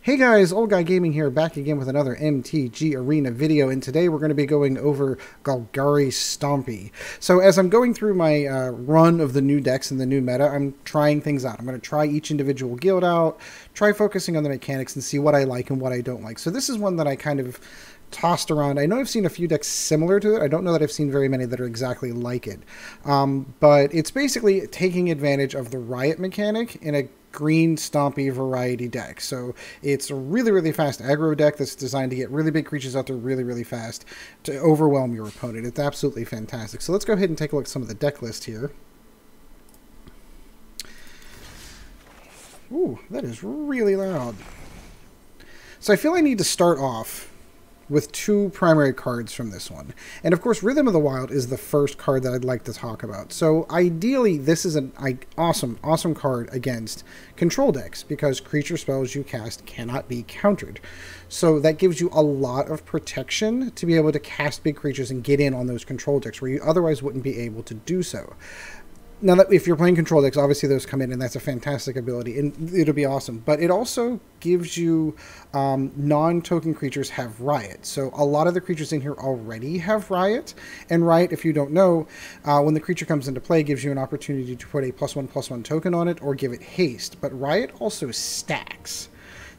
Hey guys, Old Guy Gaming here, back again with another MTG Arena video, and today we're going to be going over Gruul Stompy. So as I'm going through my run of the new decks and the new meta, I'm trying things out. I'm going to try each individual guild out, try focusing on the mechanics and see what I like and what I don't like. So this is one that I kind of tossed around. I know I've seen a few decks similar to it. I don't know that I've seen very many that are exactly like it. But it's basically taking advantage of the Riot mechanic in a green stompy variety deck. So it's a really fast aggro deck that's designed to get really big creatures out there really fast to overwhelm your opponent. It's absolutely fantastic. So let's go ahead and take a look at some of the deck list here. Ooh, that is really loud. So I feel I need to start off with two primary cards from this one. And of course, Rhythm of the Wild is the first card that I'd like to talk about. So ideally, this is an awesome card against control decks, because creature spells you cast cannot be countered. So that gives you a lot of protection to be able to cast big creatures and get in on those control decks where you otherwise wouldn't be able to do so. Now, that if you're playing control decks, obviously those come in, and that's a fantastic ability, and it'll be awesome. But it also gives you non-token creatures have Riot. So a lot of the creatures in here already have Riot. And Riot, if you don't know, when the creature comes into play, gives you an opportunity to put a +1/+1 token on it or give it haste. But Riot also stacks.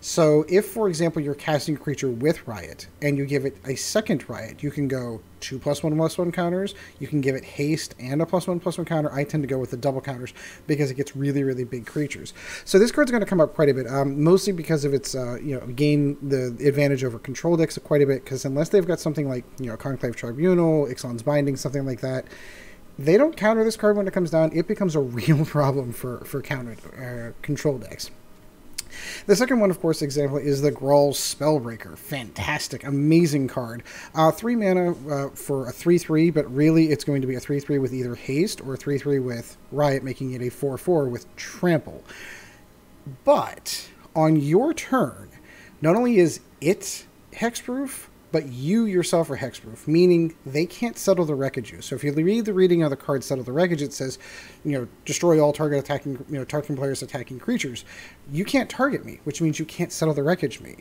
So if, for example, you're casting a creature with Riot and you give it a second Riot, you can go 2 +1/+1 counters. You can give it haste and a +1/+1 counter. I tend to go with the double counters because it gets really big creatures. So this card's going to come up quite a bit, mostly because of its gain the advantage over control decks quite a bit. Because unless they've got something like Conclave Tribunal, Ixalan's Binding, something like that, they don't counter this card when it comes down. It becomes a real problem for countered control decks. The second one, of course, example is the Gruul Spellbreaker. Fantastic, amazing card. 3 mana for a 3/3, but really it's going to be a 3/3 with either haste or a 3/3 with Riot, making it a 4/4 with trample. But on your turn, not only is it hexproof, but you yourself are hexproof, meaning they can't settle the wreckage you. So if you read the reading of the card Settle the Wreckage, it says, destroy all target players attacking creatures. You can't target me, which means you can't settle the wreckage me.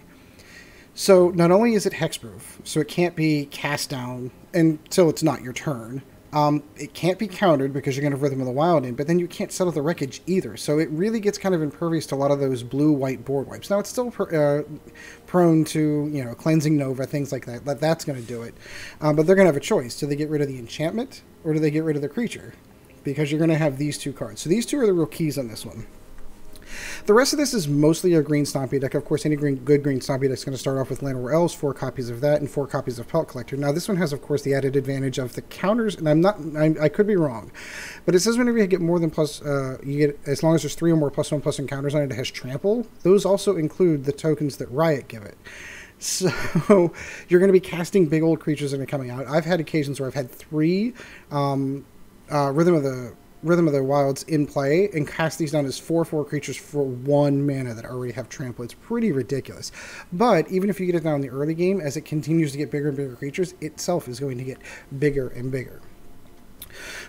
So not only is it hexproof, so it can't be cast down until it's not your turn. It can't be countered because you're going to have Rhythm of the Wild in, but then you can't settle the wreckage either. So it really gets kind of impervious to a lot of those blue-white board wipes. Now, it's still prone to, Cleansing Nova, things like that. That's going to do it. But they're going to have a choice. Do they get rid of the enchantment, or do they get rid of the creature? Because you're going to have these two cards. So these two are the real keys on this one. The rest of this is mostly a green Stompy deck. Of course, any good green Stompy deck is going to start off with Llanowar Elves, 4 copies of that, and 4 copies of Pelt Collector. Now, this one has, of course, the added advantage of the counters, and I could be wrong, but it says whenever you get more than you get, as long as there's 3 or more +1/+1 counters on it, it has trample. Those also include the tokens that Riot give it. So you're going to be casting big old creatures that are coming out. I've had occasions where I've had 3 Rhythm of the Wilds in play and cast these down as 4/4 creatures for 1 mana that already have trample. It's pretty ridiculous. But even if you get it down in the early game, as it continues to get bigger and bigger creatures, itself is going to get bigger and bigger.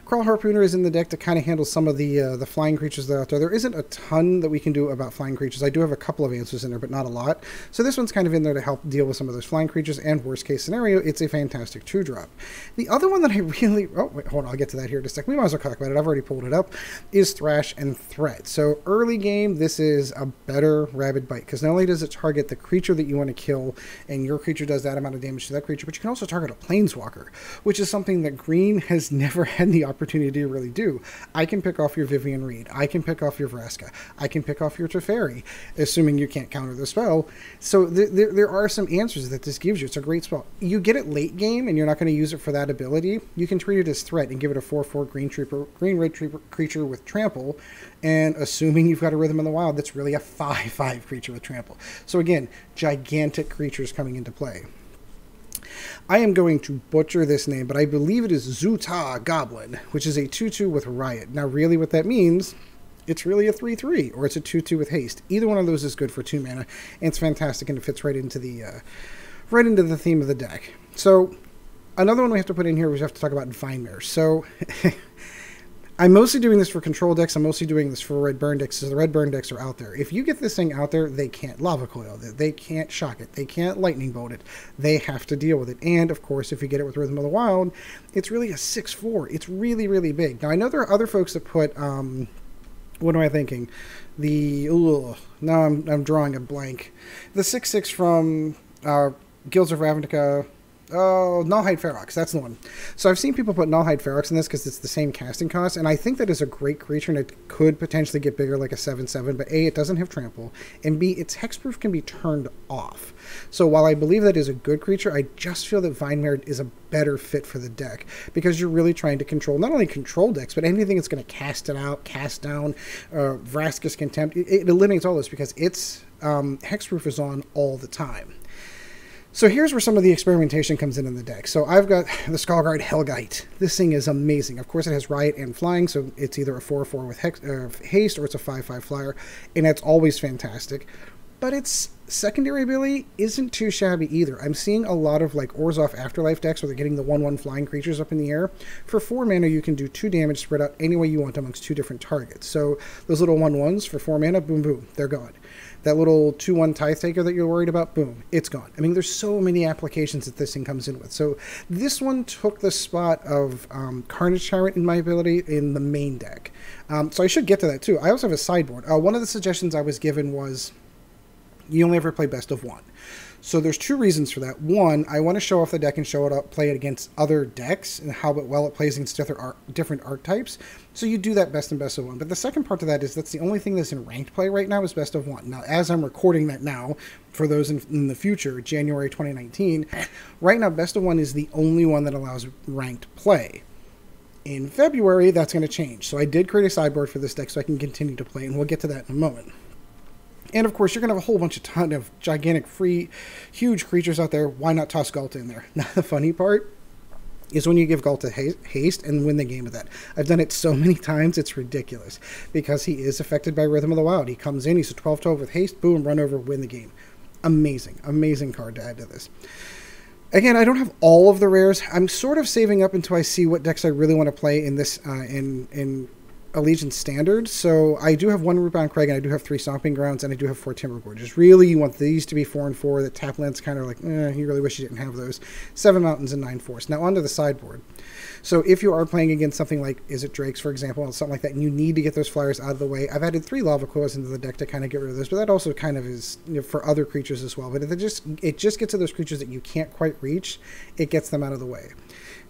Kraul Harpooner is in the deck to kind of handle some of the flying creatures that are out there. There isn't a ton that we can do about flying creatures. I do have a couple of answers in there, but not a lot. So this one's kind of in there to help deal with some of those flying creatures, and worst case scenario, it's a fantastic 2-drop. The other one that I really... Oh, wait, hold on, I'll get to that here in a sec. We might as well talk about it. I've already pulled it up. Is Thrash and Threat. So early game, this is a better Rabid Bite, because not only does it target the creature that you want to kill, and your creature does that amount of damage to that creature, but you can also target a Planeswalker, which is something that green has never had the opportunity to really do. I can pick off your Vivien Reid. I can pick off your Vraska. I can pick off your Teferi, assuming you can't counter the spell. So there are some answers that this gives you. It's a great spell. You get it late game, and you're not going to use it for that ability. You can treat it as Threat and give it a 4/4 green-red creature with trample, and assuming you've got a Rhythm of the Wild, that's really a 5/5 creature with trample. So again, gigantic creatures coming into play. I am going to butcher this name, but I believe it is Zhur-Taa Goblin, which is a 2/2 with Riot. Now, really what that means, it's really a 3/3, or it's a 2/2 with haste. Either one of those is good for 2 mana, and it's fantastic, and it fits right into the theme of the deck. So, another one we have to put in here, we have to talk about Vine Mare. So, I'm mostly doing this for control decks. I'm mostly doing this for red burn decks, because the red burn decks are out there. If you get this thing out there, they can't Lava Coil it. They can't shock it. They can't lightning bolt it. They have to deal with it. And, of course, if you get it with Rhythm of the Wild, it's really a 6/4. It's really, really big. Now, I know there are other folks that put, what am I thinking? Now I'm drawing a blank. The 6/6 from Guilds of Ravnica. Oh, Nullhide Ferox, that's the one. So I've seen people put Nullhide Ferox in this because it's the same casting cost, and I think that is a great creature, and it could potentially get bigger like a 7/7, but A, it doesn't have trample, and B, its hexproof can be turned off. So while I believe that is a good creature, I just feel that Vine Mare is a better fit for the deck, because you're really trying to control, not only control decks, but anything that's going to cast it out, cast down, Vraska's Contempt. It eliminates all this because its hexproof is on all the time. So here's where some of the experimentation comes in the deck. So I've got the Skarrgan Hellkite. This thing is amazing. Of course, it has Riot and Flying, so it's either a 4/4 with haste or it's a 5/5 flyer, and that's always fantastic. But its secondary ability isn't too shabby either. I'm seeing a lot of like Orzhov Afterlife decks where they're getting the 1/1 flying creatures up in the air. For 4 mana, you can do 2 damage spread out any way you want amongst 2 different targets. So those little 1/1s for 4 mana, boom, boom, they're gone. That little 2/1 Tithe Taker that you're worried about, boom, it's gone. I mean, there's so many applications that this thing comes in with. So this one took the spot of Carnage Tyrant in my ability in the main deck. So I should get to that too. I also have a sideboard. One of the suggestions I was given was you only ever play best of 1. So there's 2 reasons for that. One, I want to show off the deck and show it up, play it against other decks and how well it plays against different archetypes. So you do that best and best of 1. But the second part to that is that's the only thing that's in ranked play right now is best of 1. Now, as I'm recording that now, for those in the future, January 2019, right now best of 1 is the only one that allows ranked play. In February, that's going to change. So I did create a sideboard for this deck so I can continue to play, and we'll get to that in a moment. And of course, you're going to have a whole ton of gigantic, free, huge creatures out there. Why not toss Ghalta in there? Now, the funny part is when you give Ghalta haste and win the game with that. I've done it so many times, it's ridiculous. Because he is affected by Rhythm of the Wild. He comes in, he's a 12/12 with haste, boom, run over, win the game. Amazing, amazing card to add to this. Again, I don't have all of the rares. I'm sort of saving up until I see what decks I really want to play in this, in Allegiance Standard. So I do have 1 Rootbound Crag, and I do have 3 Stomping Grounds, and I do have 4 Timber Gorges. Really, you want these to be 4 and 4. The tap land's kind of like, you really wish you didn't have those. 7 Mountains and 9 Forests. Now onto the sideboard. So if you are playing against something like, is it Drake's, for example, or something like that, and you need to get those flyers out of the way, I've added 3 Lava Coils into the deck to kind of get rid of those, but that also kind of is, you know, for other creatures as well. But if it just gets to those creatures that you can't quite reach, it gets them out of the way.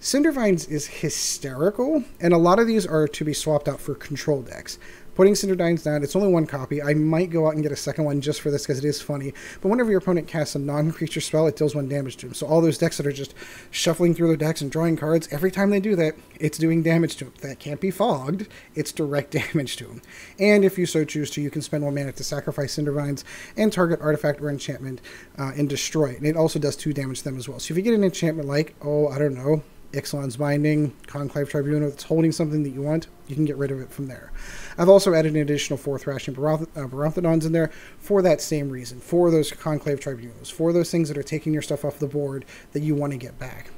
Cindervines is hysterical, and a lot of these are to be swapped out for control decks. Putting Cindervines down, it's only 1 copy. I might go out and get a second one just for this because it is funny. But whenever your opponent casts a non-creature spell, it deals 1 damage to him. So all those decks that are just shuffling through their decks and drawing cards, every time they do that, it's doing damage to them. That can't be fogged. It's direct damage to them. And if you so choose to, you can spend 1 mana to sacrifice Cindervines and target artifact or enchantment and destroy it. And it also does 2 damage to them as well. So if you get an enchantment like, I don't know, Ixalan's Binding, Conclave Tribunal, that's holding something that you want, you can get rid of it from there. I've also added an additional 4 Thrashing Brontodons in there for that same reason, for those Conclave Tribunals, for those things that are taking your stuff off the board that you want to get back.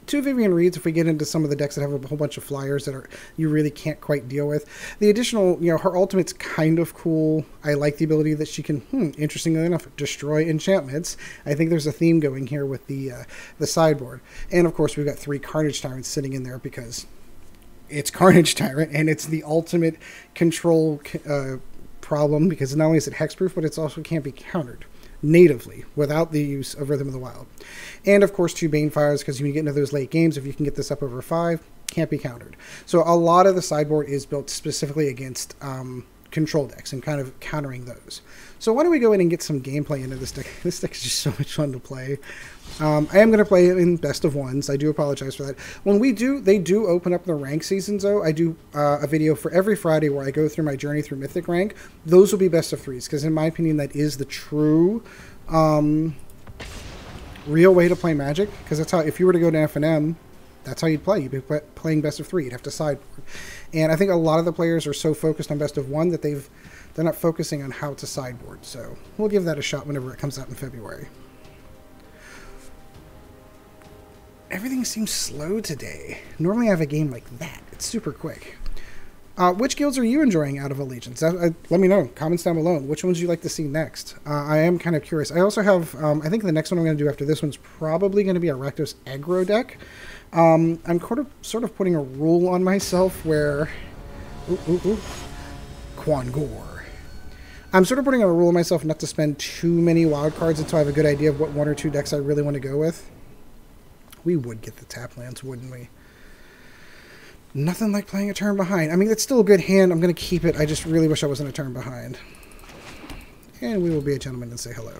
2 Vivien Reids if we get into some of the decks that have a whole bunch of flyers that you really can't quite deal with. The additional, her ultimate's kind of cool. I like the ability that she can, interestingly enough, destroy enchantments. I think there's a theme going here with the sideboard. And of course, we've got 3 Carnage Tyrants sitting in there because it's Carnage Tyrant, and it's the ultimate control problem because not only is it hexproof, but it also can't be countered natively without the use of Rhythm of the Wild. And of course 2 Banefires, because when you get into those late games, if you can get this up over 5, can't be countered. So a lot of the sideboard is built specifically against control decks and kind of countering those. So why don't we go in and get some gameplay into this deck. This deck is just so much fun to play. I am going to play it in best of 1s. I do apologize for that. When they do open up the rank seasons, though. I do a video for every Friday where I go through my journey through Mythic rank. Those will be best of 3s, because in my opinion, that is the true real way to play Magic. Because that's how, if you were to go to FNM, that's how you'd play. You'd be playing best of 3. You'd have to sideboard. And I think a lot of the players are so focused on best of 1 that they're not focusing on how to sideboard. So we'll give that a shot whenever it comes out in February. Everything seems slow today. Normally I have a game like that. It's super quick. Which guilds are you enjoying out of Allegiance? Let me know. Comments down below. Which ones you like to see next? I am kind of curious. I also have, I think the next one I'm going to do after this one's probably going to be a Rakdos aggro deck. I'm sort of putting a rule on myself where... Quangor. I'm sort of putting a rule on myself not to spend too many wild cards until I have a good idea of what one or two decks I really want to go with. We would get the tap lands, wouldn't we? Nothing like playing a turn behind. I mean, it's still a good hand. I'm going to keep it. I just really wish I wasn't a turn behind. And we will be a gentleman and say hello.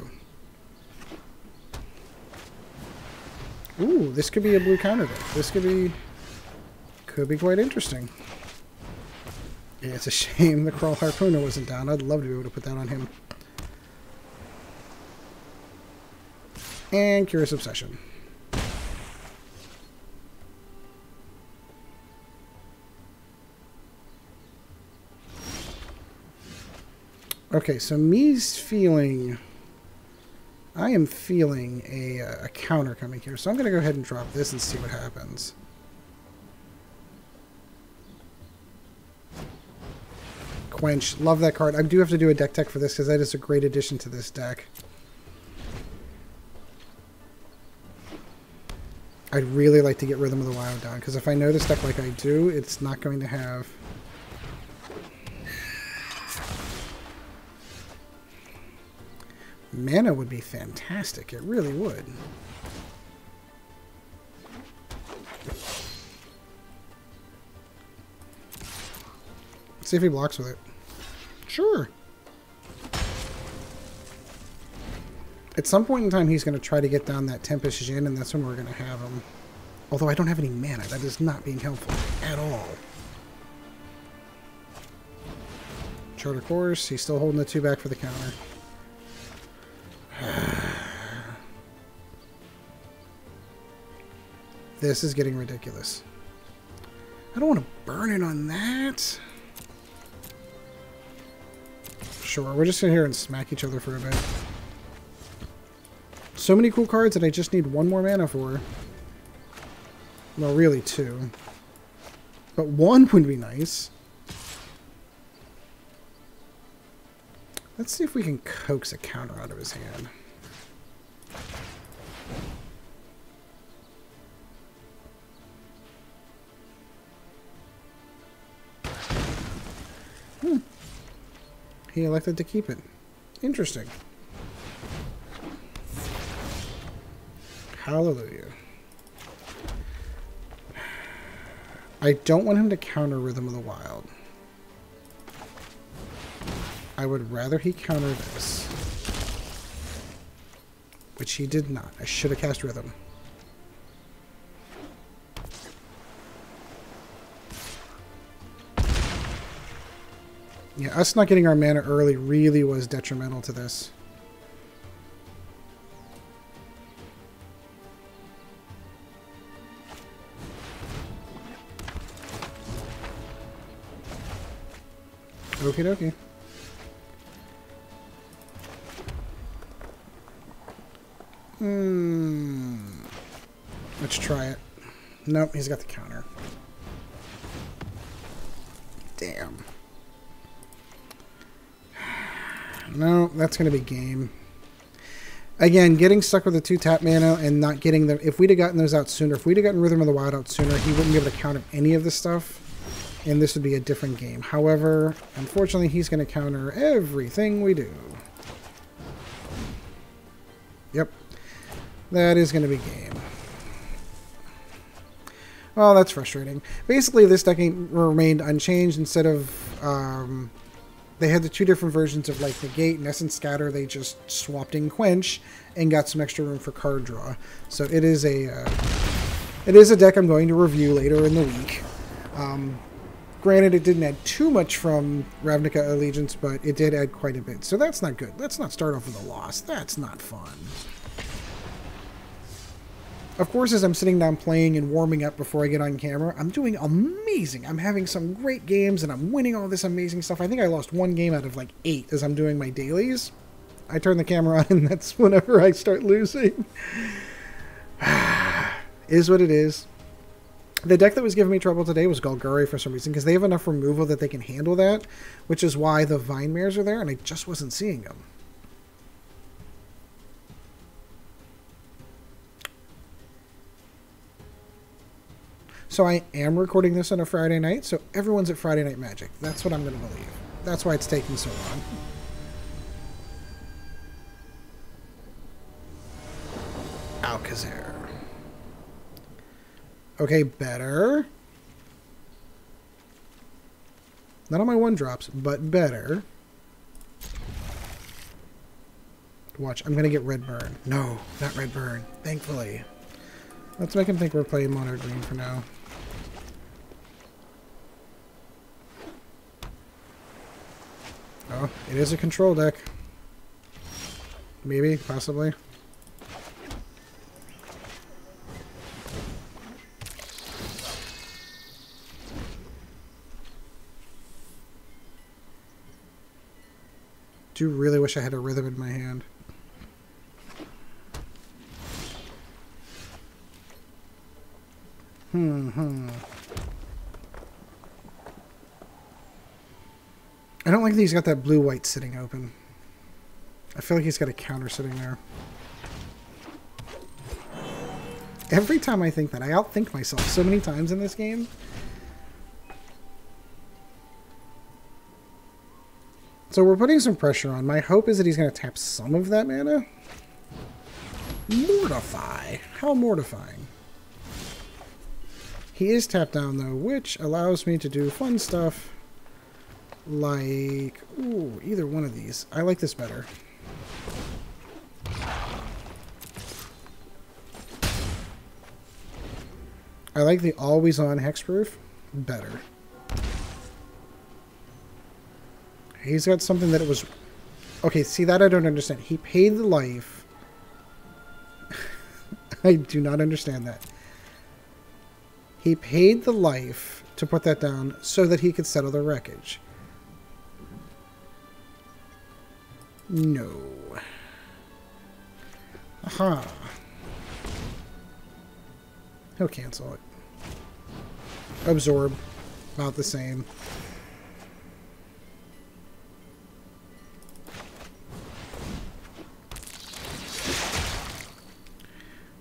Ooh, this could be a blue counter deck. This could be quite interesting. Yeah, it's a shame the Kraul Harpooner wasn't down. I'd love to be able to put that on him. And Curious Obsession. Okay, so me's feeling... I am feeling a counter coming here. So I'm going to go ahead and drop this and see what happens. Quench. Love that card. I do have to do a deck tech for this because that is a great addition to this deck. I'd really like to get Rhythm of the Wild down because if I know this deck like I do, it's not going to have... Mana would be fantastic. It really would. Let's see if he blocks with it. Sure. At some point in time, he's going to try to get down that Tempest Djinn, and that's when we're going to have him. Although I don't have any mana. That is not being helpful at all. Charter Course. He's still holding the 2 back for the counter. This is getting ridiculous. I don't want to burn it on that. Sure, we're just going to here and smack each other for a bit. So many cool cards that I just need 1 more mana for. Well, really 2. But 1 would be nice. Let's see if we can coax a counter out of his hand. He elected to keep it. Interesting. Hallelujah. I don't want him to counter Rhythm of the Wild. I would rather he counter this. Which he did not. I should have cast Rhythm. Yeah, us not getting our mana early really was detrimental to this. Okie dokie. Let's try it. Nope, he's got the counter. Damn. No, that's going to be game. Again, getting stuck with the 2 tap mana and not getting them... If we'd have gotten those out sooner, if we'd have gotten Rhythm of the Wild out sooner, he wouldn't be able to counter any of this stuff. And this would be a different game. However, unfortunately, he's going to counter everything we do. Yep. That is going to be game. Well, that's frustrating. Basically, this deck remained unchanged. Instead of... they had the 2 different versions of like Negate and Essence Scatter. They just swapped in Quench and got some extra room for card draw. So it is a deck I'm going to review later in the week. Granted, it didn't add too much from Ravnica Allegiance, but it did add quite a bit. So that's not good. Let's not start off with a loss. That's not fun. Of course, as I'm sitting down playing and warming up before I get on camera, I'm doing amazing. I'm having some great games, and I'm winning all this amazing stuff. I think I lost 1 game out of like 8 as I'm doing my dailies. I turn the camera on, and that's whenever I start losing. Is what it is. The deck that was giving me trouble today was Golgari for some reason, because they have enough removal that they can handle that, which is why the Vine Mares are there, and I just wasn't seeing them. So I am recording this on a Friday night, so everyone's at Friday Night Magic. That's what I'm going to believe. That's why it's taking so long. Alcazar. Okay, better. Not on my 1-drops, but better. Watch, I'm going to get red burn. No, not red burn. Thankfully. Let's make him think we're playing mono green for now. Oh, it is a control deck. Maybe, possibly. Do really wish I had a rhythm in my hand. I don't like that he's got that blue-white sitting open. I feel like he's got a counter sitting there. Every time I think that, I outthink myself so many times in this game. So we're putting some pressure on. My hope is that he's going to tap some of that mana. Mortify. How mortifying. He is tapped down, though, which allows me to do fun stuff like... Ooh, either one of these. I like this better. I like the always-on hexproof better. He's got something that it was... Okay, see, that I don't understand. He paid the life. I do not understand that. He paid the life to put that down so that he could settle the wreckage. No. Aha. He'll cancel it. Absorb. About the same.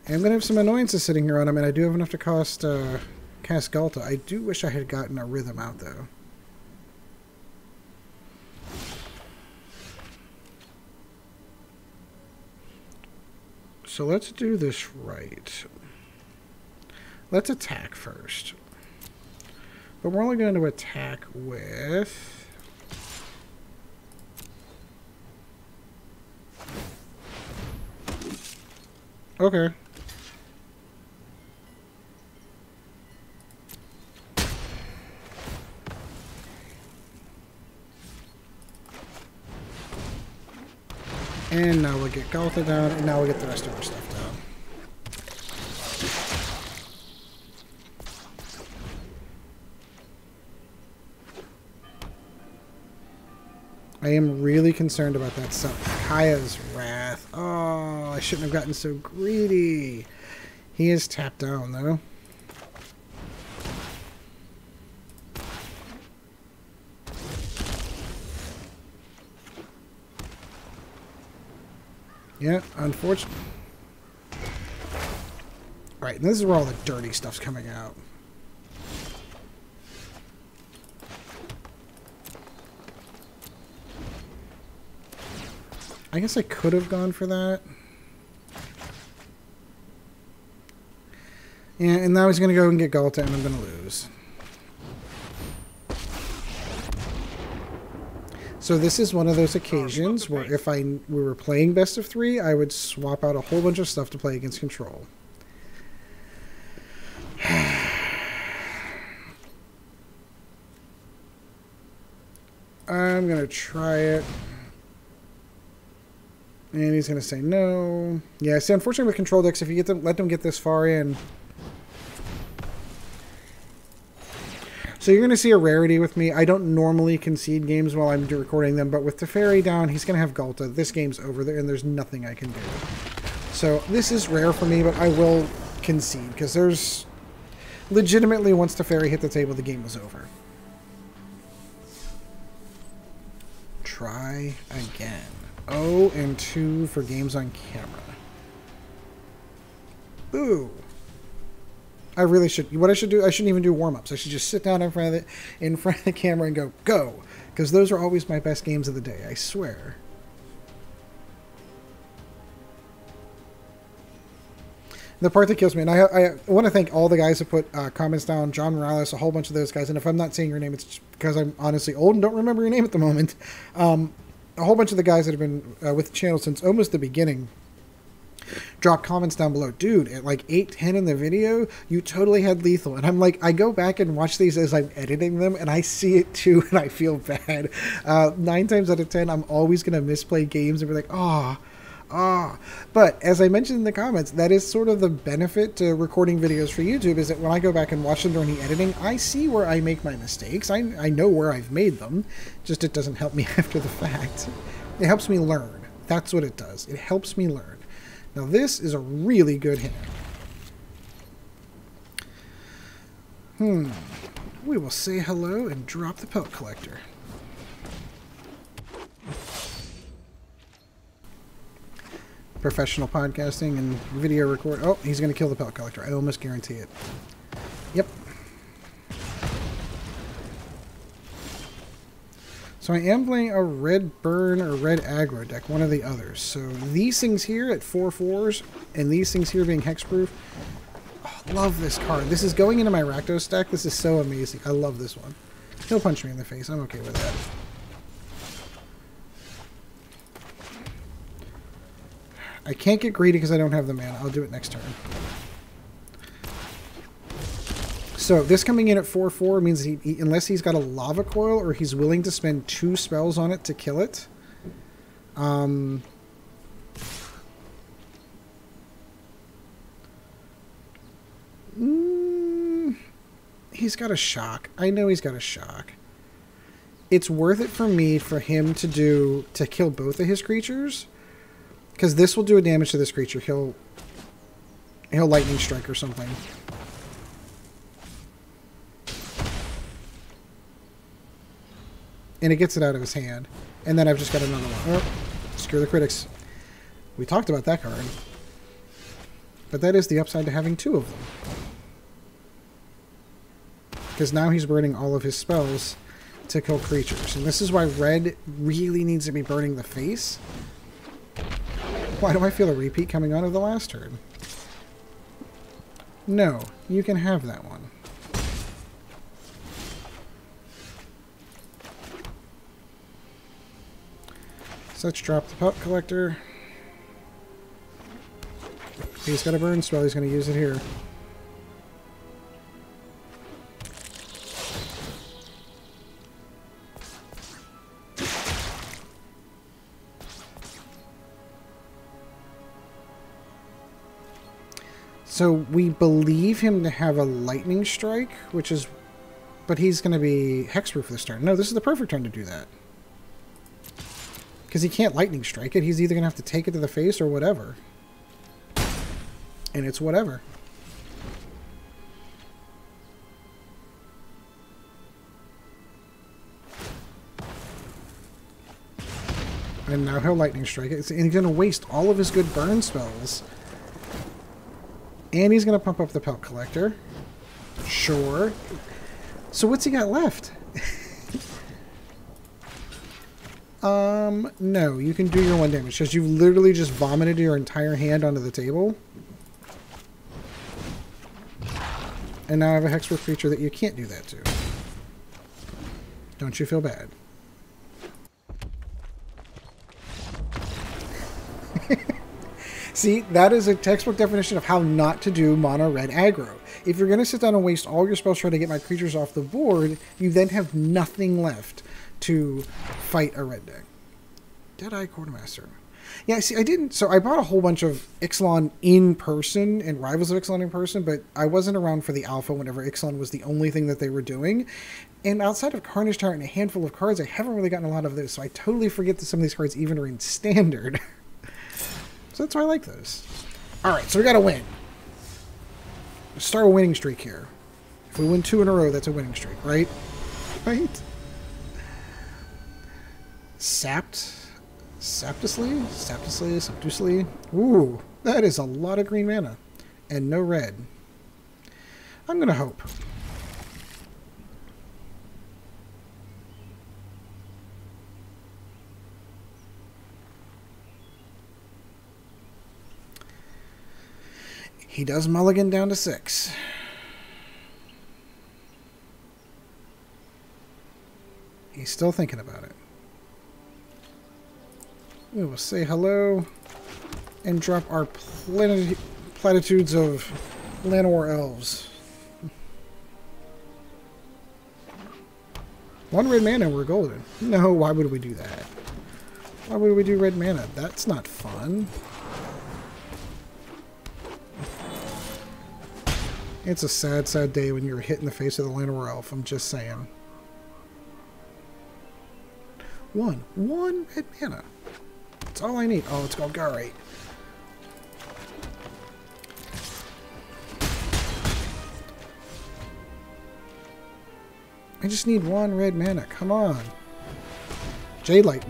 I'm going to have some annoyances sitting here on him, and I do have enough to cast Ghalta. I do wish I had gotten a rhythm out, though. So let's do this right. Let's attack first. But we're only going to attack with... Okay. And now we'll get Ghalta down, and now we'll get the rest of our stuff down. I am really concerned about that stuff. Kaya's Wrath. Oh, I shouldn't have gotten so greedy. He is tapped down, though. Yeah, unfortunately. Right, and this is where all the dirty stuff's coming out. I guess I could have gone for that. Yeah, and now he's going to go and get Ghalta, and I'm going to lose. So this is one of those occasions where if we were playing best of 3, I would swap out a whole bunch of stuff to play against control. I'm going to try it. And he's going to say no. Yeah, see, unfortunately with control decks, if you let them get this far in... So you're going to see a rarity with me. I don't normally concede games while I'm recording them, but with Teferi down, he's going to have Ghalta. This game's over there, and there's nothing I can do. So this is rare for me, but I will concede, because there's legitimately, once the fairy hit the table, the game was over. Try again. 0-2 for games on camera. Boo. I really should. What I should do, I shouldn't even do warm-ups. I should just sit down in front of the camera and go. Because those are always my best games of the day, I swear. The part that kills me, and I want to thank all the guys that put comments down, John Morales, a whole bunch of those guys, and if I'm not saying your name, it's because I'm honestly old and don't remember your name at the moment. A whole bunch of the guys that have been with the channel since almost the beginning drop comments down below. Dude, at like 8-10 in the video, you totally had lethal. And I'm like, I go back and watch these as I'm editing them, and I see it too, and I feel bad. 9 times out of 10, I'm always going to misplay games and be like, but as I mentioned in the comments, that is sort of the benefit to recording videos for YouTube, is that when I go back and watch them during the editing, I see where I make my mistakes. I know where I've made them, just it doesn't help me after the fact. It helps me learn. That's what it does. It helps me learn. Now this is a really good hand. We will say hello and drop the Pelt Collector. Professional podcasting and video record. Oh, he's going to kill the Pelt Collector. I almost guarantee it. Yep. So I am playing a red burn or red aggro deck, one of the others. So these things here at 4/4s and these things here being hexproof. Oh, love this card. This is going into my Rakdos deck. This is so amazing. I love this one. He'll punch me in the face. I'm okay with that. I can't get greedy because I don't have the mana. I'll do it next turn. So this coming in at 4/4 means he unless he's got a Lava Coil or he's willing to spend 2 spells on it to kill it. He's got a shock. I know he's got a shock. It's worth it for me for him to kill both of his creatures. Because this will do a damage to this creature. He'll lightning strike or something. And it gets it out of his hand. And then I've just got another one. Oh, screw the critics. We talked about that card. But that is the upside to having 2 of them. Because now he's burning all of his spells to kill creatures. And this is why red really needs to be burning the face. Why do I feel a repeat coming on of the last turn? No, you can have that one. So let's drop the Pelt Collector. He's got a burn spell, he's going to use it here. So we believe him to have a lightning strike, which is, but he's going to be hexproof this turn. No, this is the perfect turn to do that. Because he can't lightning strike it. He's either going to have to take it to the face or whatever. And it's whatever. And now he'll lightning strike it. And he's going to waste all of his good burn spells. And he's going to pump up the Pelt Collector. Sure. So what's he got left? No. You can do your 1 damage. Because you've literally just vomited your entire hand onto the table. And now I have a hexproof creature that you can't do that to. Don't you feel bad? See, that is a textbook definition of how not to do mono red aggro. If you're going to sit down and waste all your spells trying to get my creatures off the board, you then have nothing left to fight a red deck. Deadeye Quartermaster. Yeah, see, I didn't... So I bought a whole bunch of Ixalan in person and Rivals of Ixalan in person, but I wasn't around for the alpha whenever Ixalan was the only thing that they were doing. And outside of Carnage Tyrant and a handful of cards, I haven't really gotten a lot of those, so I totally forget that some of these cards even are in Standard. So that's why I like those. Alright, so we got to win. Let's start a winning streak here. If we win 2 in a row, that's a winning streak, right? Right? Saptously. Ooh, that is a lot of green mana. And no red. I'm going to hope. He does mulligan down to 6. He's still thinking about it. We will say hello and drop our platitudes of Llanowar Elves. 1 red mana, we're golden. No, why would we do that? Why would we do red mana? That's not fun. It's a sad, sad day when you're hit in the face of the Llanowar Elf, I'm just saying. One red mana. That's all I need. Oh, it's called Garrate. I just need 1 red mana. Come on. Jade Light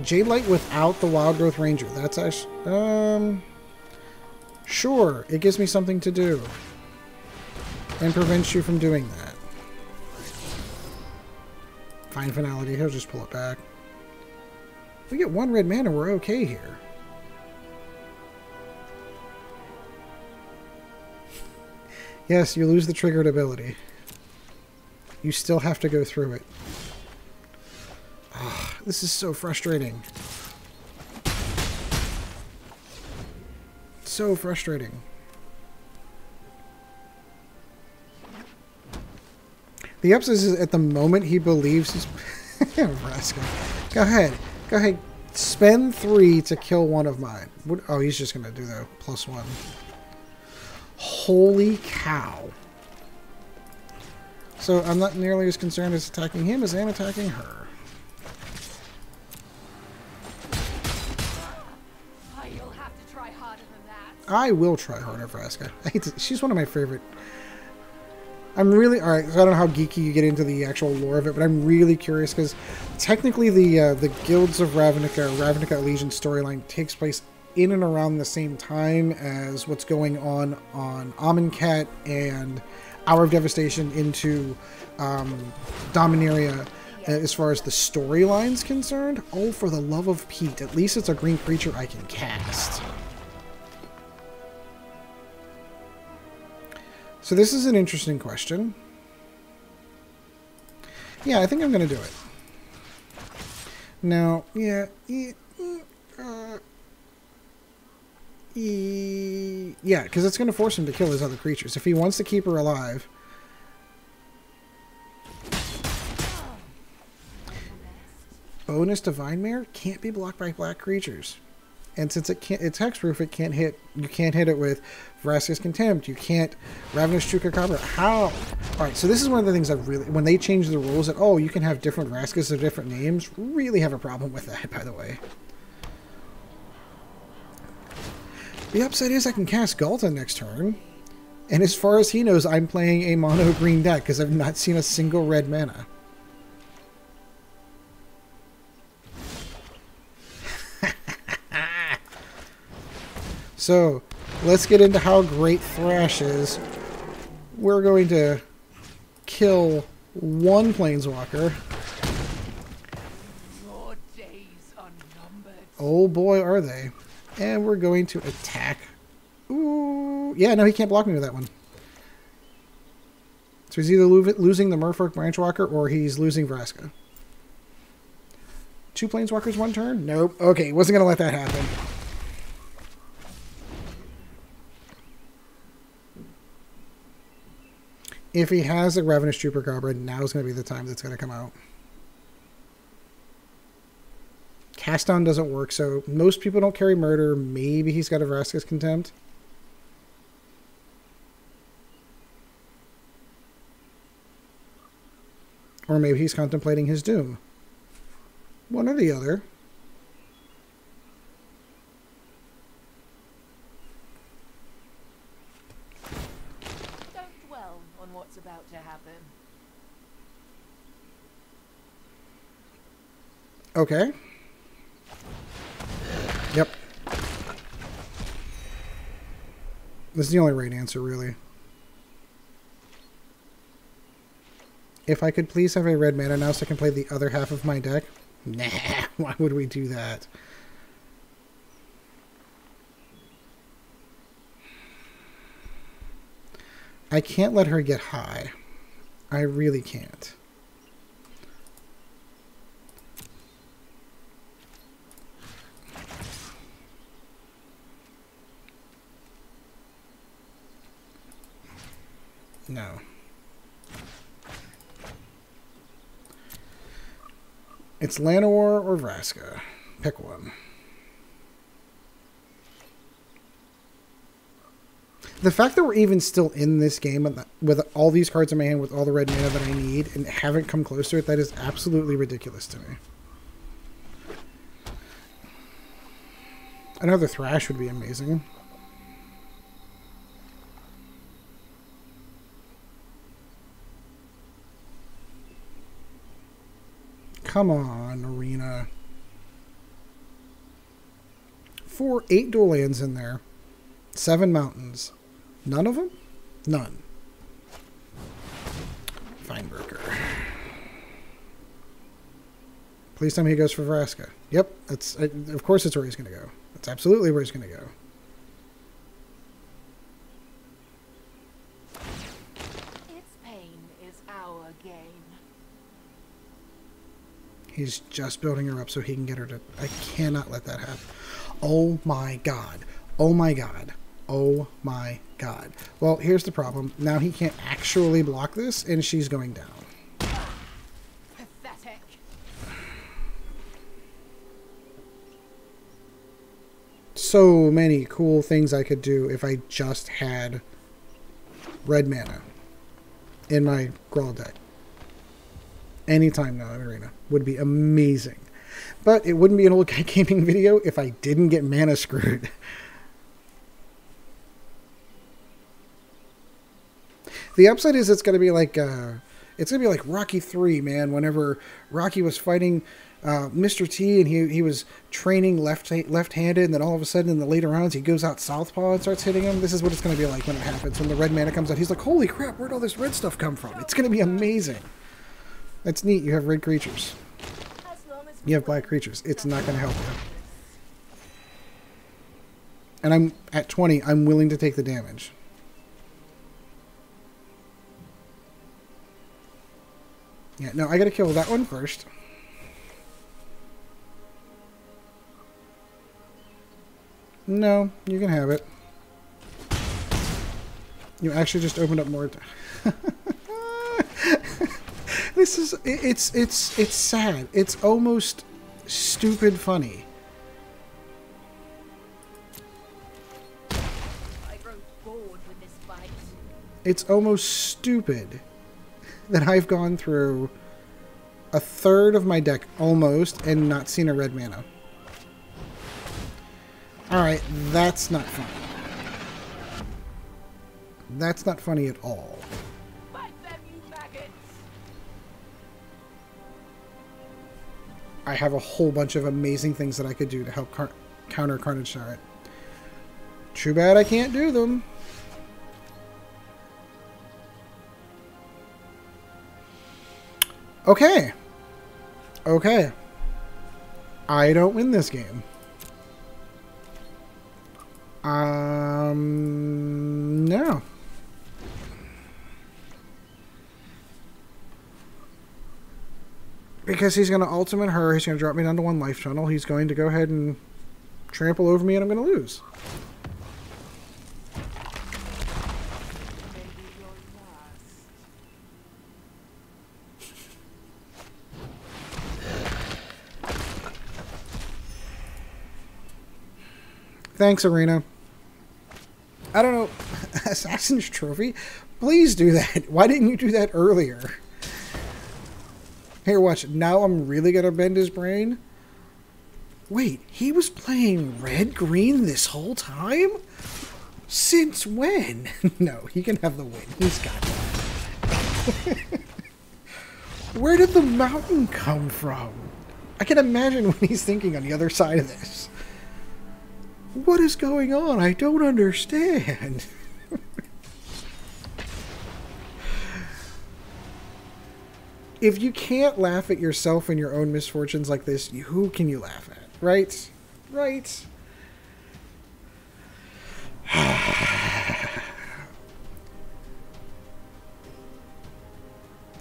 without the Wild Growth Ranger. That's actually... Sure, it gives me something to do. And prevents you from doing that. Fine Finality. He'll just pull it back. If we get 1 red mana, we're okay here. Yes, you lose the triggered ability. You still have to go through it. Oh, this is so frustrating. So frustrating. The upside is at the moment he believes he's... Nebraska. Go ahead. Go ahead. Spend 3 to kill 1 of mine. What... Oh, he's just going to do the +1. Holy cow. So I'm not nearly as concerned as attacking him as I am attacking her. You'll have to try harder than that. I will try harder, Vraska. She's one of my favorite. I'm really... Alright, so I don't know how geeky you get into the actual lore of it, but I'm really curious because technically the Guilds of Ravnica Allegiance storyline takes place in and around the same time as what's going on Amonkhet and Hour of Devastation into Dominaria as far as the storyline's concerned. Oh, for the love of Pete. At least it's a green creature I can cast. So this is an interesting question. Yeah, I think I'm going to do it. Now, yeah, yeah, because it's going to force him to kill his other creatures. If he wants to keep her alive. Bonus to Vine Mare can't be blocked by black creatures. And since it's hexproof, it can't hit. You can't hit it with Vraska's Contempt. You can't Ravenous Chupacabra. How? All right. So this is one of the things I really, when they change the rules that you can have different Vraskas of different names, really have a problem with that. By the way, the upside is I can cast Ghalta next turn, and as far as he knows, I'm playing a mono green deck because I've not seen a single red mana. So, let's get into how great Thrash is. We're going to kill 1 Planeswalker. Your days are numbered. Oh boy, are they. And we're going to attack. Ooh. Yeah, no, he can't block me with that one. So he's either losing the Merfolk Branchwalker or he's losing Vraska. 2 Planeswalkers 1 turn? Nope. Okay, wasn't going to let that happen. If he has a Ravenous Chupacabra, now's going to be the time that's going to come out. Cast on doesn't work, so most people don't carry Murder. Maybe he's got a Vraska's Contempt. Or maybe he's contemplating his doom. One or the other. Don't dwell on what's about to happen. Okay. Yep. This is the only right answer, really. If I could please have a red mana now so I can play the other half of my deck. Nah, why would we do that? I can't let her get high. I really can't. No. It's Llanowar or Vraska. Pick one. The fact that we're even still in this game with all these cards in my hand with all the red mana that I need and haven't come close to it, that is absolutely ridiculous to me. Another Thrash would be amazing. Come on, Arena. 8 dual lands in there. 7 mountains. None of them? None. Vine Breaker. Please tell me he goes for Vraska. Yep, that's of course it's where he's going to go. That's absolutely where he's going to go. Its pain is our gain. He's just building her up so he can get her to... I cannot let that happen. Oh my god. Oh my god. Oh my god. Well, here's the problem. Now he can't actually block this, and she's going down. Pathetic. So many cool things I could do if I just had red mana in my Gruul deck. Anytime now in Arena would be amazing. But it wouldn't be an old guy gaming video if I didn't get mana screwed. The upside is it's going to be like Rocky 3, man. Whenever Rocky was fighting Mr. T and he was training left-handed, and then all of a sudden in the later rounds he goes out southpaw and starts hitting him. This is what it's going to be like when it happens. When the red mana comes out, he's like, holy crap, where'd all this red stuff come from? It's going to be amazing. That's neat. You have red creatures. You have black creatures. It's not going to help you. And I'm at 20. I'm willing to take the damage. Yeah, no, I gotta kill that one first. No, you can have it. You actually just opened up more. This is it's sad. It's almost stupid funny. I grow bored with this fight. It's almost stupid that I've gone through a third of my deck almost and not seen a red mana. Alright, that's not funny. That's not funny at all. Fight them, you maggots! I have a whole bunch of amazing things that I could do to help counter Carnage Tyrant. Too bad I can't do them. Okay. Okay. I don't win this game. No. Because he's going to ultimate her, he's going to drop me down to 1 life tunnel, he's going to go ahead and trample over me, and I'm going to lose. Thanks, Arena. I don't know. Assassin's Trophy? Please do that. Why didn't you do that earlier? Here, watch. Now I'm really going to bend his brain. Wait, he was playing red-green this whole time? Since when? No, he can have the win. He's got that. Where did the mountain come from? I can imagine what he's thinking on the other side of this. What is going on? I don't understand. If you can't laugh at yourself and your own misfortunes like this, who can you laugh at? Right? Right?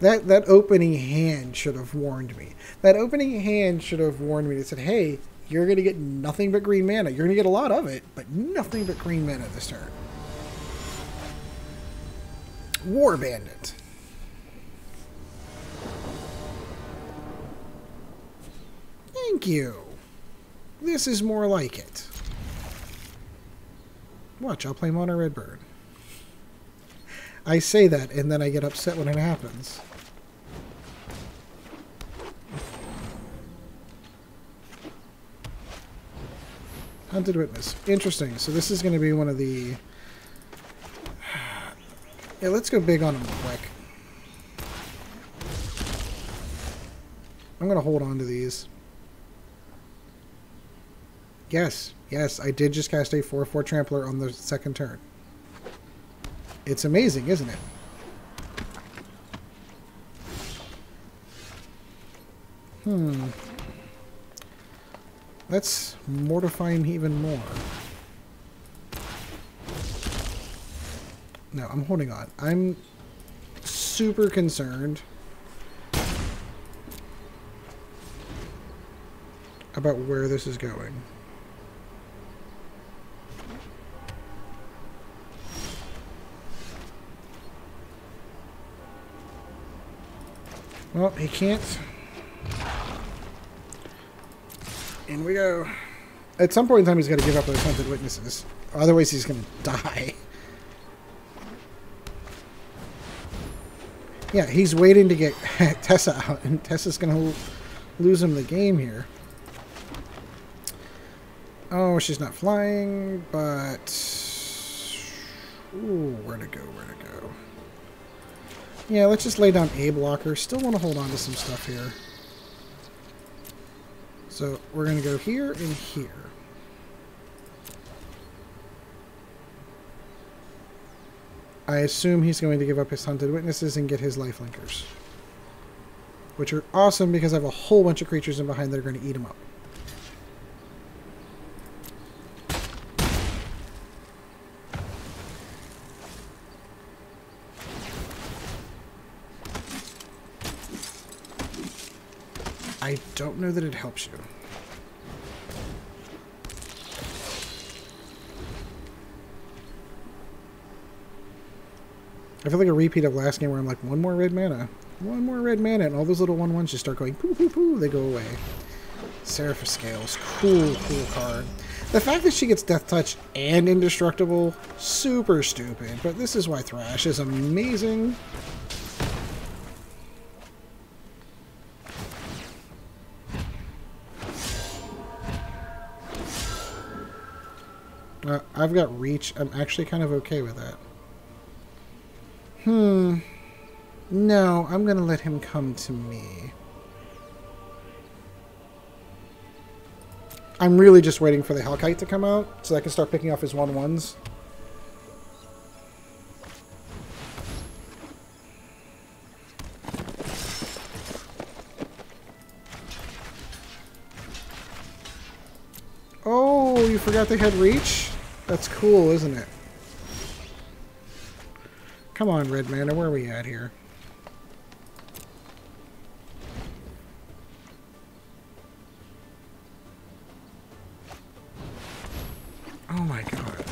That opening hand should have warned me. That opening hand should have warned me. It said, hey, you're going to get nothing but green mana. You're going to get a lot of it, but nothing but green mana this turn. War Bandit. Thank you. This is more like it. Watch, I'll play Mono Redbird. I say that, and then I get upset when it happens. Hunted Witness. Interesting. So this is going to be one of the... Yeah, let's go big on him quick. I'm going to hold on to these. Yes, yes, I did just cast a 4/4 Trampler on the second turn. It's amazing, isn't it? Let's mortify him even more. No, I'm holding on. I'm super concerned about where this is going. Well, he can't. In we go. At some point in time, he's got to give up those Hunted Witnesses. Otherwise, he's going to die. Yeah, he's waiting to get Tessa out, and Tessa's going to lose him the game here. Oh, she's not flying, but... Ooh, where to go, where to go. Yeah, let's just lay down a blocker. Still want to hold on to some stuff here. So we're going to go here and here. I assume he's going to give up his Hunted Witnesses and get his Lifelinkers. Which are awesome because I have a whole bunch of creatures in behind that are going to eat him up. I don't know that it helps you. I feel like a repeat of last game where I'm like, one more red mana, and all those little 1/1s just start going poo poo poo, they go away. Seraph Scales, cool card. The fact that she gets Death Touch and Indestructible, super stupid, but this is why Thrash is amazing. I've got Reach. I'm actually kind of okay with that. No, I'm going to let him come to me. I'm really just waiting for the Hellkite to come out so I can start picking off his 1/1s. Oh, you forgot they had Reach? That's cool, isn't it? Come on, red mana, where are we at here? Oh my god.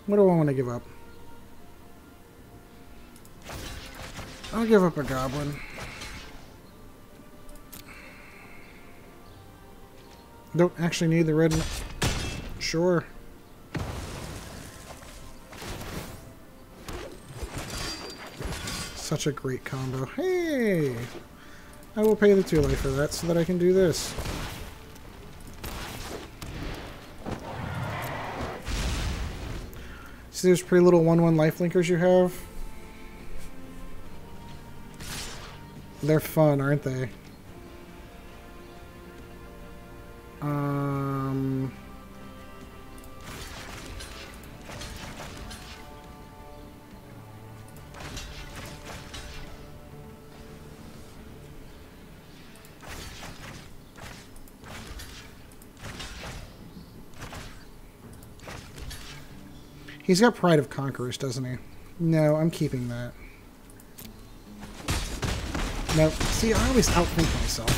What do I want to give up? I'll give up a goblin. Don't actually need the red. Sure. Such a great combo. Hey! I will pay the 2 life for that so that I can do this. See those pretty little 1/1 lifelinkers you have? They're fun, aren't they? He's got Pride of Conquerors, doesn't he? No, I'm keeping that. No, see, I always outthink myself.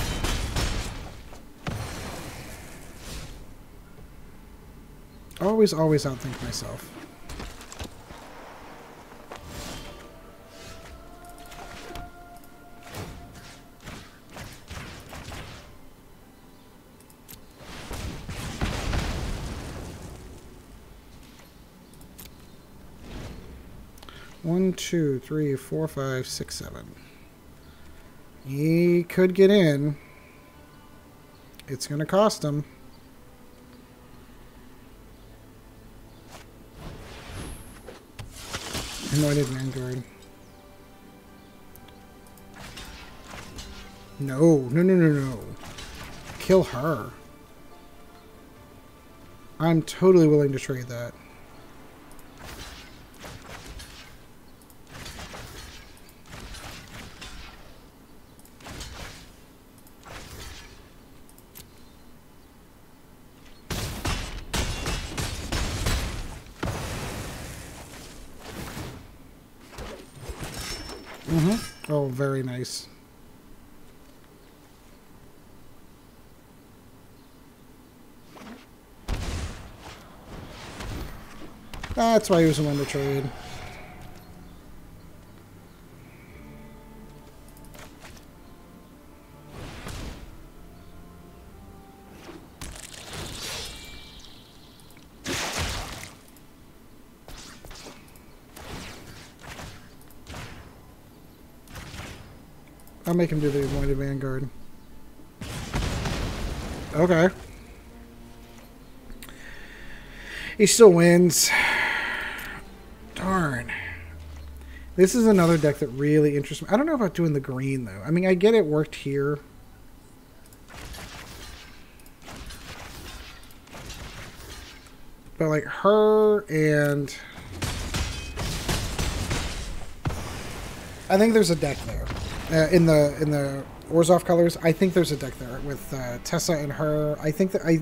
Always outthink myself. One, two, three, four, five, six, seven. He could get in. It's going to cost him. Anointed Vanguard. No. Kill her. I'm totally willing to trade that. Oh, very nice. That's why he was willing to trade. I'll make him do the Anointed Vanguard. Okay. He still wins. Darn. This is another deck that really interests me. I don't know about doing the green, though. I mean, I get it worked here. But, like, her and... I think there's a deck there. In the Orzhov colors, I think there's a deck there with Tessa and her. I think that I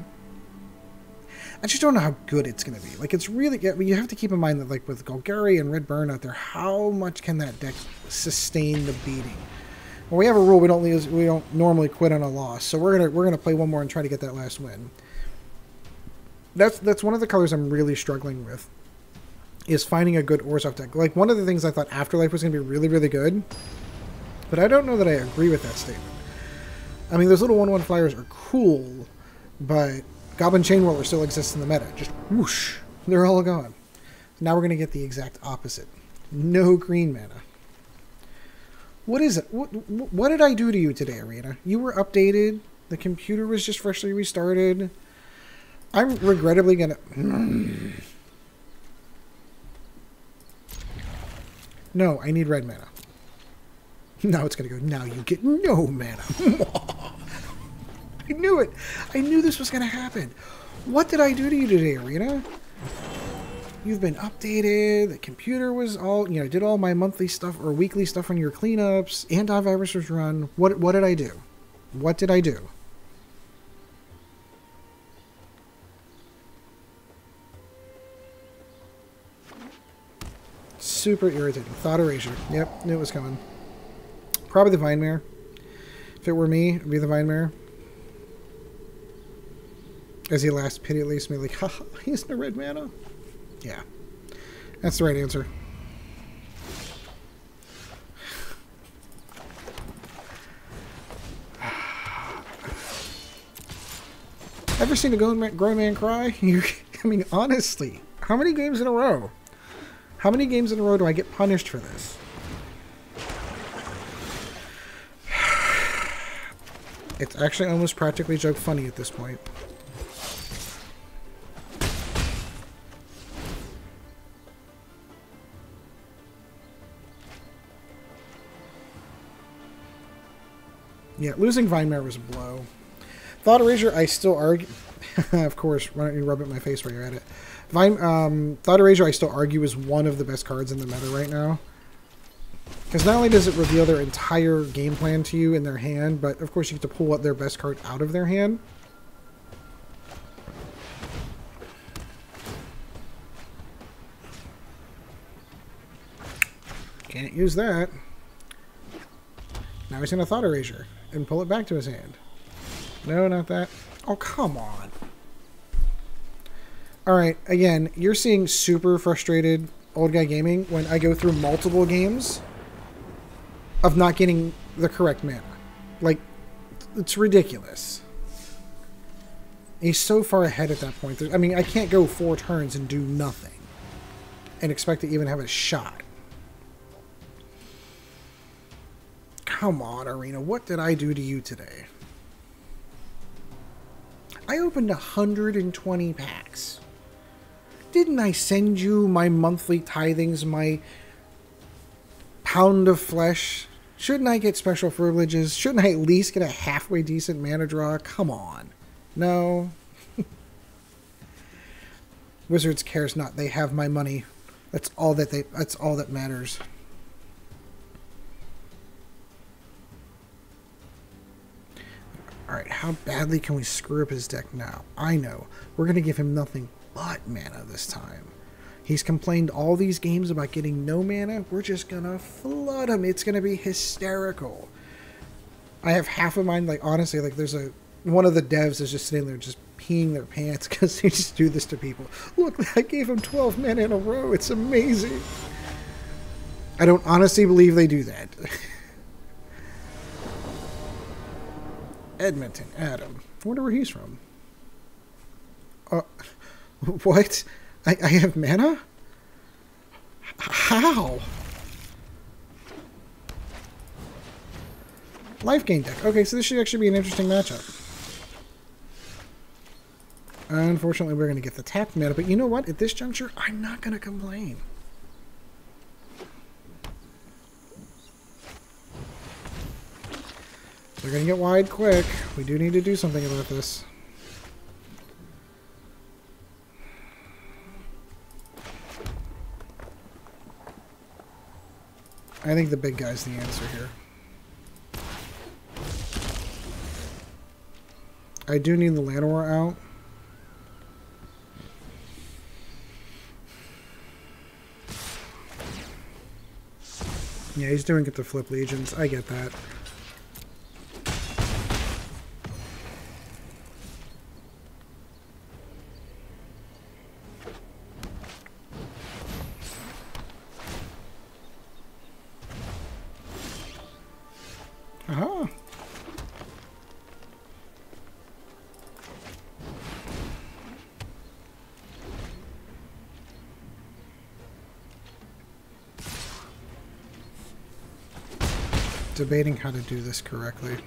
just don't know how good it's going to be. Like, it's really... You have to keep in mind that, like, with Golgari and Red Burn out there, how much can that deck sustain the beating? Well, we have a rule we don't normally quit on a loss, so we're gonna play one more and try to get that last win. That's one of the colors I'm really struggling with, is finding a good Orzhov deck. Like, one of the things I thought Afterlife was going to be really, really good, but I don't know that I agree with that statement. I mean, those little 1/1 flyers are cool, but Goblin Chain Whirler still exists in the meta. Just whoosh, they're all gone. Now we're going to get the exact opposite. No green mana. What is it? What did I do to you today, Arena? You were updated. The computer was just freshly restarted. I'm regrettably going to... No, I need red mana. Now it's going to go, now you get no mana. I knew it. I knew this was going to happen. What did I do to you today, Arena? You've been updated. The computer was all, did all my monthly stuff or weekly stuff on your cleanups. Antivirus was run. What did I do? What did I do? Super irritating. Thought erasure. Yep, knew it was coming. Probably the Vine Mare. If it were me, it would be the Vine Mare. As he laughs pitilessly, me like, haha, he has no red mana. Yeah. That's the right answer. Ever seen a grown man cry? I mean, honestly, how many games in a row? How many games in a row do I get punished for this? It's actually almost practically joke funny at this point. Yeah, losing Vine Mare was a blow. Thought Erasure, I still argue... of course, why don't you rub it in my face while you're at it. Thought Erasure, I still argue, is one of the best cards in the meta right now. Because not only does it reveal their entire game plan to you in their hand, but of course you get to pull out their best card out of their hand. Can't use that. Now he's going to Thought Erasure and pull it back to his hand. No, not that. Oh, come on. Alright, again, you're seeing super frustrated old guy gaming when I go through multiple games of not getting the correct mana. Like, it's ridiculous. He's so far ahead at that point. I mean, I can't go 4 turns and do nothing and expect to even have a shot. Come on, Arena. What did I do to you today? I opened 120 packs. Didn't I send you my monthly tithings, my pound of flesh? Shouldn't I get special privileges? Shouldn't I at least get a halfway decent mana draw? Come on. No. Wizards cares not. They have my money. That's all that matters. Alright, how badly can we screw up his deck now? I know. We're going to give him nothing but mana this time. He's complained all these games about getting no mana. We're just going to flood him. It's going to be hysterical. I have half of mine, like, honestly, like, there's one of the devs is just sitting there just peeing their pants because they just do this to people. Look, I gave him 12 mana in a row. It's amazing. I don't honestly believe they do that. Edmonton, Adam. I wonder where he's from. What? I have mana? How? Life gain deck. Okay, so this should actually be an interesting matchup. Unfortunately, we're going to get the tapped mana, but you know what? At this juncture, I'm not going to complain. They're going to get wide quick. We do need to do something about this. I think the big guy's the answer here. I do need the Llanowar out. Yeah, he's doing it to flip legions. I get that. Aha. Debating how to do this correctly.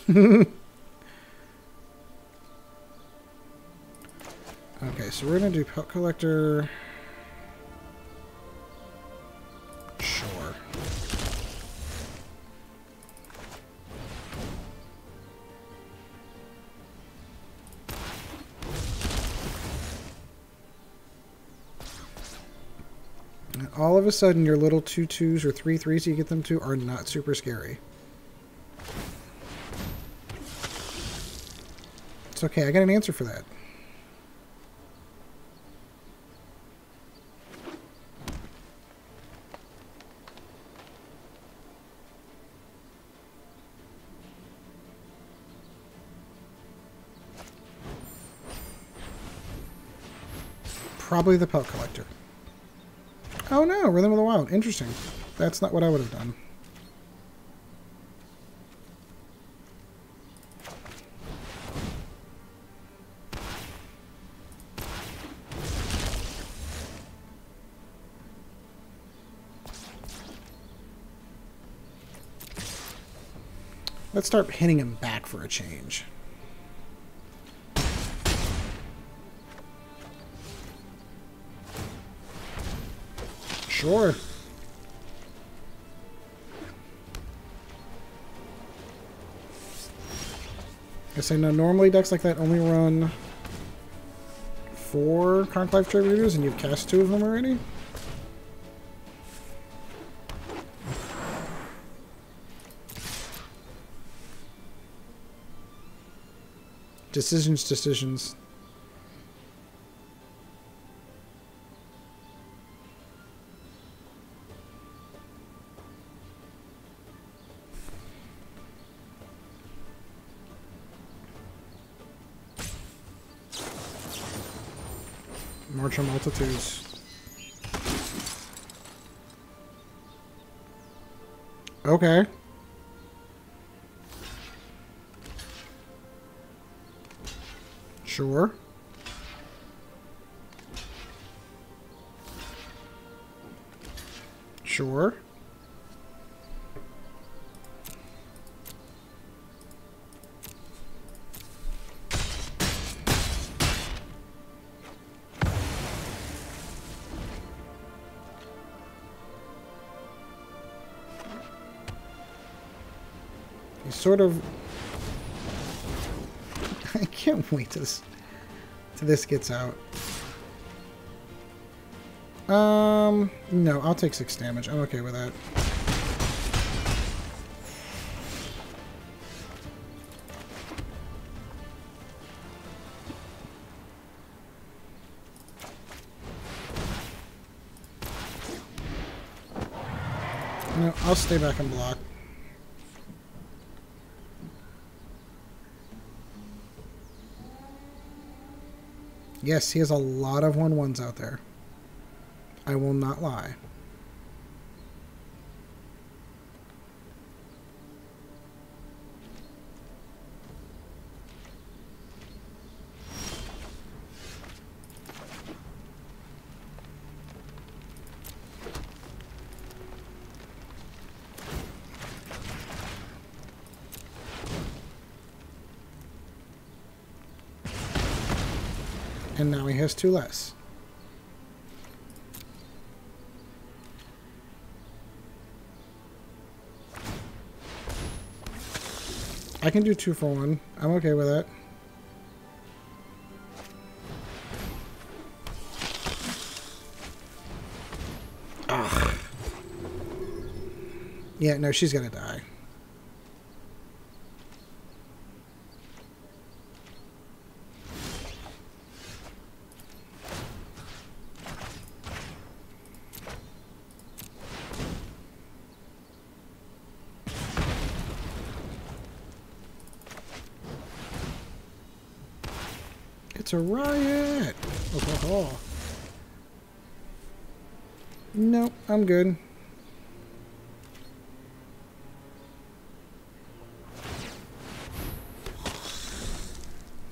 Okay, so we're going to do Pelt Collector. Sure. And all of a sudden, your little 2/2s or 3/3s you get them to are not super scary. It's okay, I got an answer for that. Probably the Pelt Collector. Oh no, Rhythm of the Wild. Interesting. That's not what I would have done. Let's start hitting him back for a change. Sure. Guess I know normally decks like that only run 4 Conclave Tributers, and you've cast 2 of them already? Decisions. March on Multitudes. Okay. Sure. Sure. He's sort of... I can't wait till this gets out. No, I'll take 6 damage. I'm okay with that. No, I'll stay back and block. Yes, he has a lot of 1/1s out there. I will not lie. And now he has 2 less. I can do 2 for 1. I'm okay with that. Ugh. Yeah, no, she's gonna die. It's a riot! Oh. Nope, I'm good.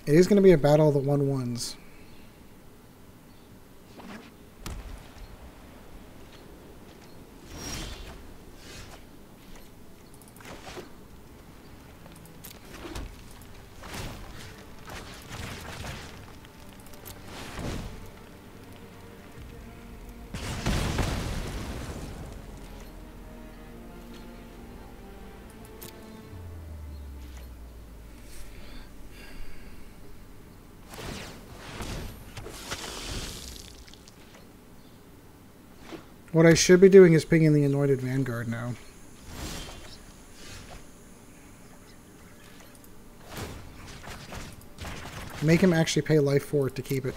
It is going to be a battle of the 1/1s. What I should be doing is pinging the Anointed Vanguard now. Make him actually pay life for it to keep it.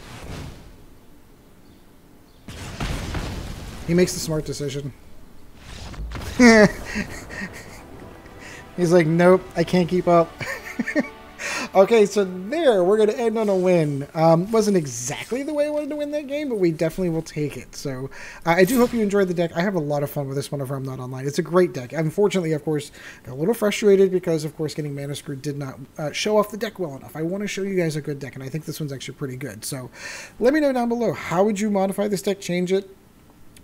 He makes the smart decision. He's like, nope, I can't keep up. Okay, so there, we're going to end on a win. Wasn't exactly the way I wanted to win that game, but we definitely will take it. So I do hope you enjoyed the deck. I have a lot of fun with this whenever I'm not online. It's a great deck. Unfortunately, of course, got a little frustrated because, of course, getting Mana Screwed did not show off the deck well enough. I want to show you guys a good deck, and I think this one's actually pretty good. So let me know down below, how would you modify this deck, change it?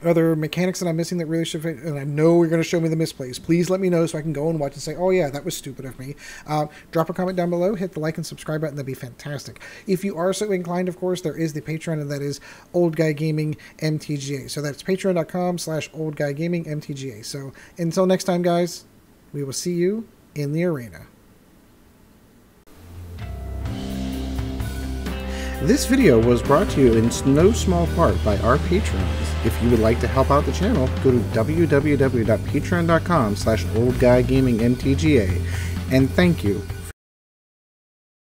Are there mechanics that I'm missing that really should fit? And I know you're going to show me the misplays. Please let me know so I can go and watch and say, oh yeah, that was stupid of me. Drop a comment down below. Hit the like and subscribe button. That'd be fantastic. If you are so inclined, of course, there is the Patreon, and that is Old Guy Gaming MTGA. So that's patreon.com/oldguygamingmtga. So until next time, guys, we will see you in the arena. This video was brought to you in no small part by our patrons. If you would like to help out the channel, go to www.patreon.com/oldguygamingmtga, and thank you.